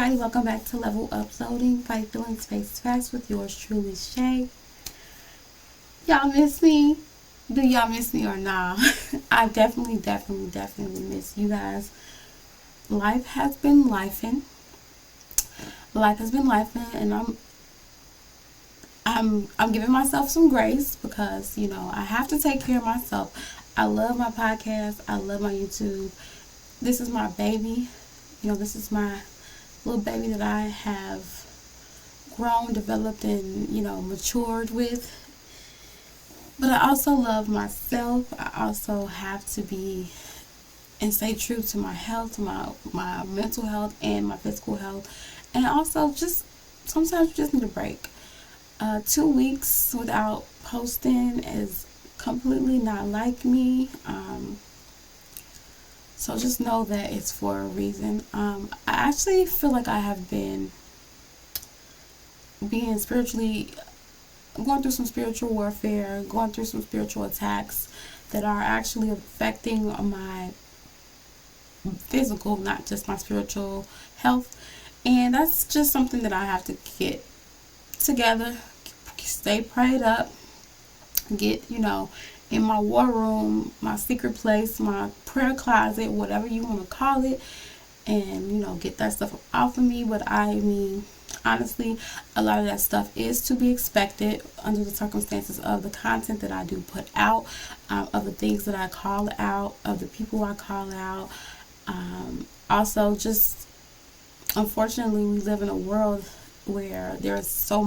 everybody, welcome back to Level Uploading, Fight Feelings Face to Face with yours truly, Shay. Y'all miss me? Do y'all miss me or nah? I definitely miss you guys. Life has been lifing. Life has been lifing, and I'm giving myself some grace because I have to take care of myself. I love my podcast. I love my YouTube. This is my baby. This is my little baby that I have grown, developed, and matured with. But I also love myself. I also have to be and stay true to my health, my mental health, and my physical health. And also, just sometimes you just need a break. 2 weeks without posting is completely not like me. So just know that it's for a reason. I actually feel like I have been being spiritually going through some spiritual warfare, going through some spiritual attacks that are actually affecting my physical, not just my spiritual health. And that's just something that I have to get together, stay prayed up, get, in my war room, my secret place, my prayer closet, whatever you want to call it, and, get that stuff off of me. But I mean, honestly, a lot of that stuff is to be expected under the circumstances of the content that I do put out, of the things that I call out, of the people I call out. Also, just unfortunately, we live in a world where there's so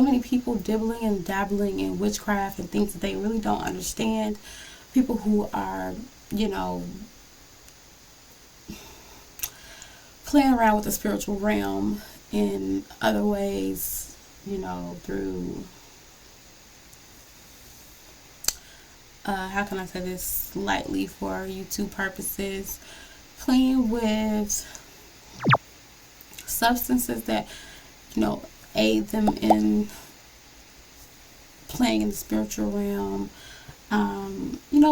many people dibbling and dabbling in witchcraft and things that they really don't understand. People who are, playing around with the spiritual realm in other ways, through, how can I say this lightly for YouTube purposes, playing with substances that, aid them in playing in the spiritual realm.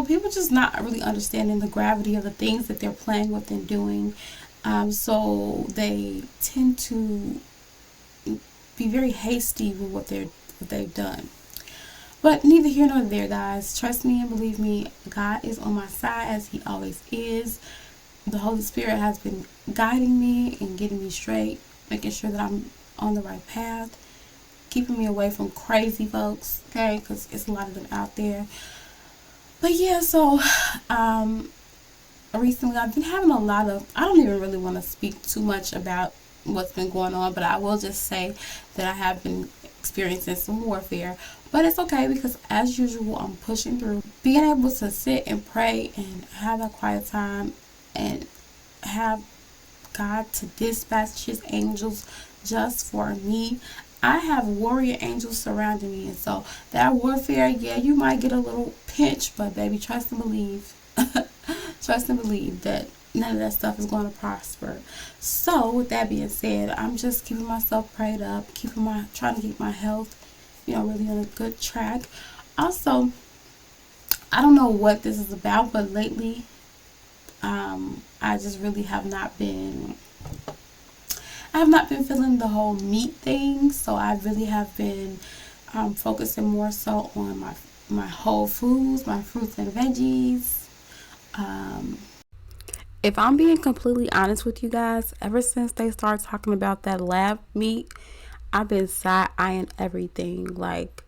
People just not really understanding the gravity of the things that they're playing with and doing. So they tend to be very hasty with what they've done. But neither here nor there, guys. Trust me and believe me, God is on my side as He always is. The Holy Spirit has been guiding me and getting me straight, making sure that I'm on the right path, keeping me away from crazy folks, okay, because it's a lot of them out there. But yeah, so recently I've been having a lot of, I don't even really want to speak too much about what's been going on, but I will just say that I have been experiencing some warfare. But it's okay because, as usual, I'm pushing through. Being able to sit and pray and have that quiet time and have God to dispatch His angels just for me. I have warrior angels surrounding me, and so that warfare, yeah, you might get a little pinch, but baby, trust and believe. Trust and believe that none of that stuff is going to prosper. So with that being said, I'm just keeping myself prayed up, trying to keep my health, really on a good track. Also, I don't know what this is about, but lately, I just really have not been feeling the whole meat thing. So I really have been focusing more so on my whole foods, my fruits and veggies. If I'm being completely honest with you guys, ever since they started talking about that lab meat, I've been side-eyeing everything. Like,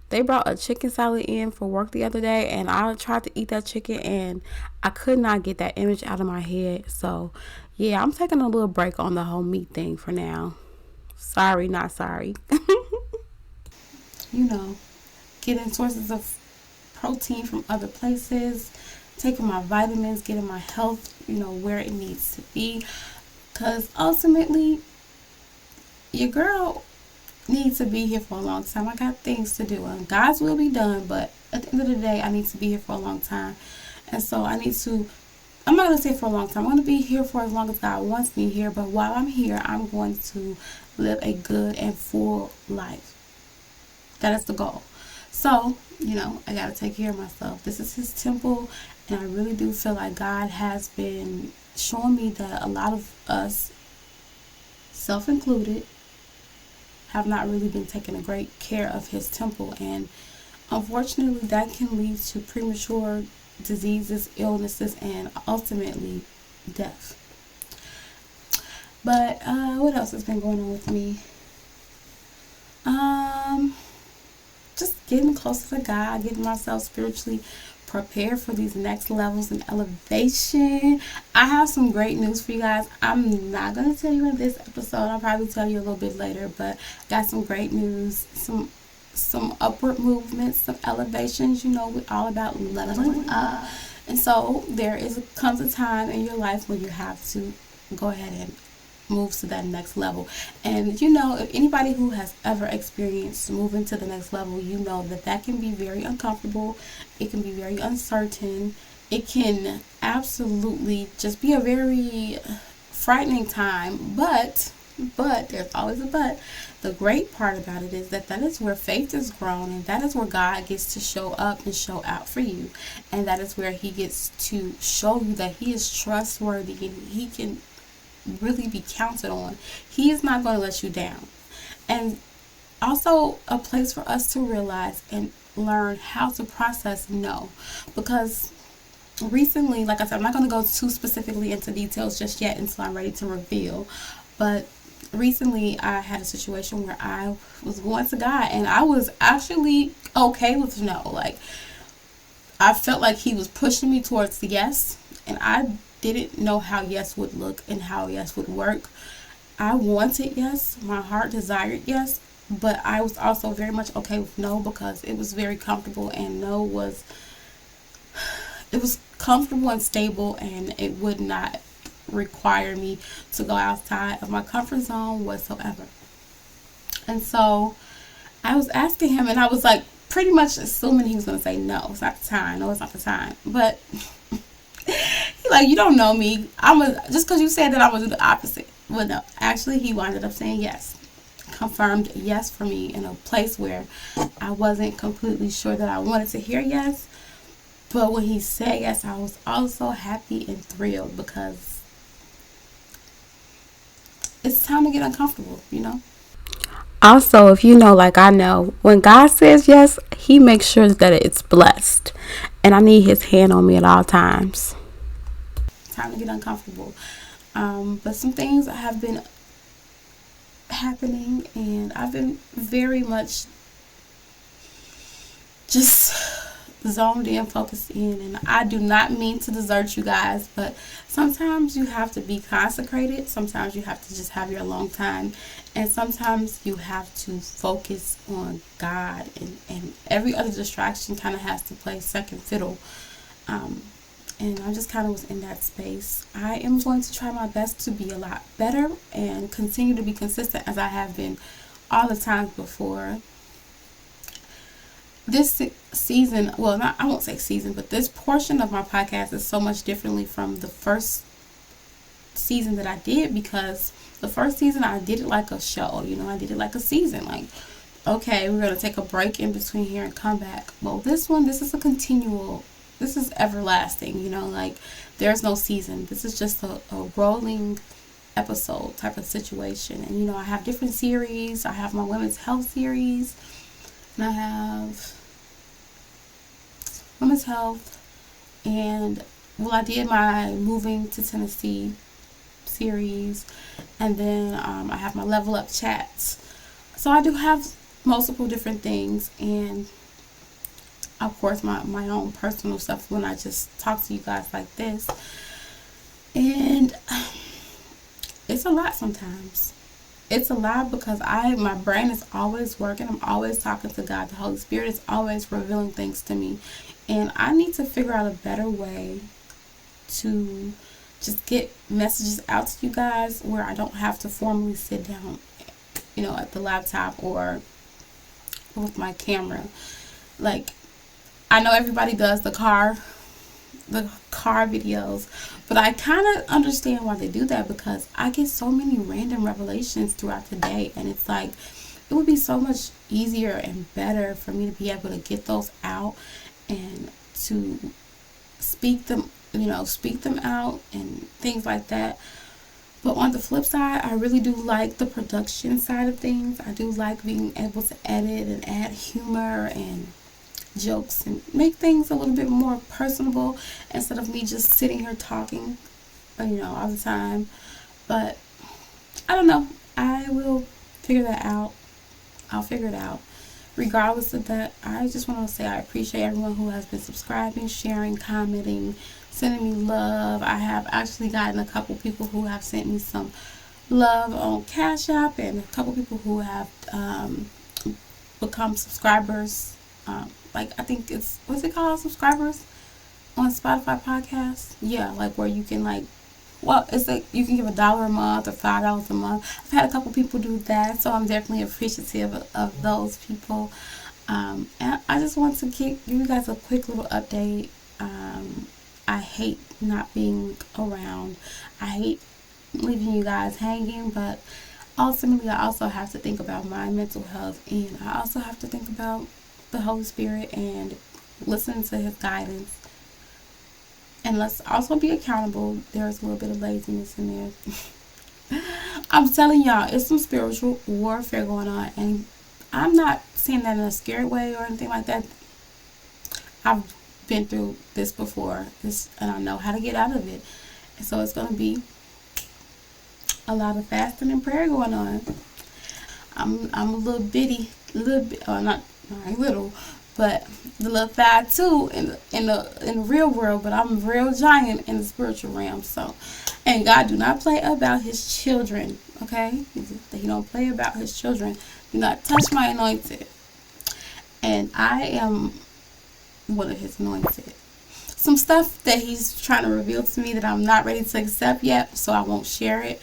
they brought a chicken salad in for work the other day, and I tried to eat that chicken, and I could not get that image out of my head. So, yeah, I'm taking a little break on the whole meat thing for now. Sorry, not sorry. Getting sources of protein from other places, taking my vitamins, getting my health, where it needs to be. Because ultimately, your girl needs to be here for a long time. I got things to do, and God's will be done, but at the end of the day, I need to be here for a long time. And so I'm not going to say for a long time, I'm going to be here for as long as God wants me here, but while I'm here, I'm going to live a good and full life. That is the goal. So, I got to take care of myself. This is His temple, and I really do feel like God has been showing me that a lot of us self included, have not really been taking a great care of his temple. And unfortunately, that can lead to premature diseases, illnesses, and ultimately death. But what else has been going on with me? Just getting closer to God, getting myself spiritually prepared for these next levels and elevation. I have some great news for you guys. I'm not going to tell you in this episode. I'll probably tell you a little bit later, but got some great news, some upward movements, some elevations. You know, we're all about leveling up. And so comes a time in your life when you have to go ahead and moves to that next level. And you know, if anybody who has ever experienced moving to the next level, you know that can be very uncomfortable. It can be very uncertain. It can absolutely just be a very frightening time. But there's always a but. The great part about it is that is where faith is grown, and that is where God gets to show up and show out for you. And that is where he gets to show you that he is trustworthy and he can really be counted on. He is not going to let you down. And also a place for us to realize and learn how to process no. Because recently, like I said, I'm not going to go too specifically into details just yet until I'm ready to reveal. But recently I had a situation where I was going to God and I was actually okay with no. Like, I felt like he was pushing me towards the yes, and I didn't know how yes would look and how yes would work. I wanted yes, my heart desired yes, but I was also very much okay with no because it was very comfortable, and no was comfortable and stable, and it would not require me to go outside of my comfort zone whatsoever. And so I was asking him, and I was like pretty much assuming he was going to say no, it's not the time, no, it's not the time. But he like, you don't know me. Just because you said that, I would do the opposite. Well, no, actually, he wound up saying yes. Confirmed yes for me in a place where I wasn't completely sure that I wanted to hear yes. But when he said yes, I was also happy and thrilled because it's time to get uncomfortable, you know? Also, if you know, like I know, when God says yes, he makes sure that it's blessed. And I need his hand on me at all times. Time to get uncomfortable. But some things have been happening, and I've been very much just zoned in, focused in, and I do not mean to desert you guys, but sometimes you have to be consecrated, sometimes you have to just have your alone time, and sometimes you have to focus on God, and every other distraction kind of has to play second fiddle. And I just kind of was in that space. I am going to try my best to be a lot better and continue to be consistent as I have been all the times before. This season, well, not, I won't say season, but this portion of my podcast is so much differently from the first season that I did, because the first season I did it like a show, you know, I did it like a season, like, okay, we're going to take a break in between here and come back. Well, this is a continual, this is everlasting, you know, like there's no season. This is just a rolling episode type of situation. And, you know, I have different series. I have my women's health series, and I have women's health, and well, I did my moving to Tennessee series, and then I have my level up chats. So I do have multiple different things, and of course my own personal stuff when I just talk to you guys like this. And it's a lot sometimes. It's a lot because my brain is always working. I'm always talking to God. The Holy Spirit is always revealing things to me. And I need to figure out a better way to just get messages out to you guys where I don't have to formally sit down, you know, at the laptop or with my camera. Like, I know everybody does the car videos, but I kind of understand why they do that, because I get so many random revelations throughout the day, and it's like it would be so much easier and better for me to be able to get those out and to speak them out and things like that. But on the flip side, I really do like the production side of things. I do like being able to edit and add humor and jokes and make things a little bit more personable instead of me just sitting here talking, all the time. But I don't know. I will figure that out. I'll figure it out. Regardless of that, I just want to say I appreciate everyone who has been subscribing, sharing, commenting, sending me love. I have actually gotten a couple people who have sent me some love on Cash App, and a couple people who have become subscribers. Like, I think it's, what's it called? Subscribers on Spotify podcast. Yeah, like where you can it's like you can give $1 a month or $5 a month. I've had a couple people do that, so I'm definitely appreciative of those people. And I just want to give you guys a quick little update. I hate not being around. I hate leaving you guys hanging, but ultimately I also have to think about my mental health, and I also have to think about the Holy Spirit and listen to His guidance. And let's also be accountable. There's a little bit of laziness in there. I'm telling y'all, it's some spiritual warfare going on. And I'm not saying that in a scared way or anything like that. I've been through this before. And I know how to get out of it. And so it's going to be a lot of fasting and prayer going on. I'm a little bit, not little, but the little 5'2" in the real world, but I'm a real giant in the spiritual realm. So, and God do not play about His children, okay? He don't play about His children. Do not touch my anointed. And I am one of His anointed. Some stuff that He's trying to reveal to me that I'm not ready to accept yet, so I won't share it.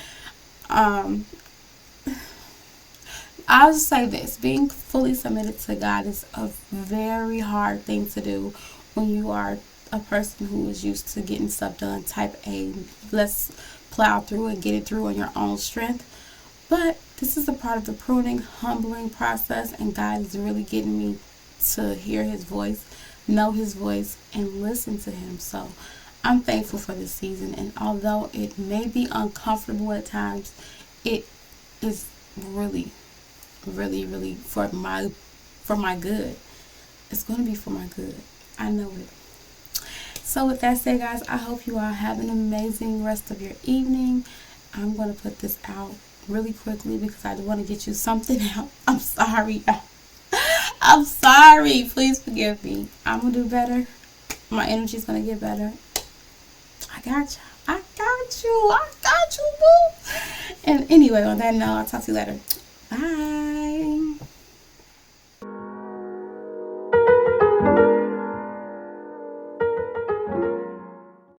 I'll just say this: being fully submitted to God is a very hard thing to do when you are a person who is used to getting stuff done, type A. Let's plow through and get it through on your own strength. But this is a part of the pruning, humbling process, and God is really getting me to hear His voice, know His voice, and listen to Him. So I'm thankful for this season, and although it may be uncomfortable at times, it is really for my good. It's going to be for my good. I know it. So with that said, guys, I hope you all have an amazing rest of your evening. I'm going to put this out really quickly because I want to get you something out. I'm sorry. I'm sorry. Please forgive me. I'm going to do better. My energy's going to get better. I got you, boo. And anyway, on that note, I'll talk to you later. Bye.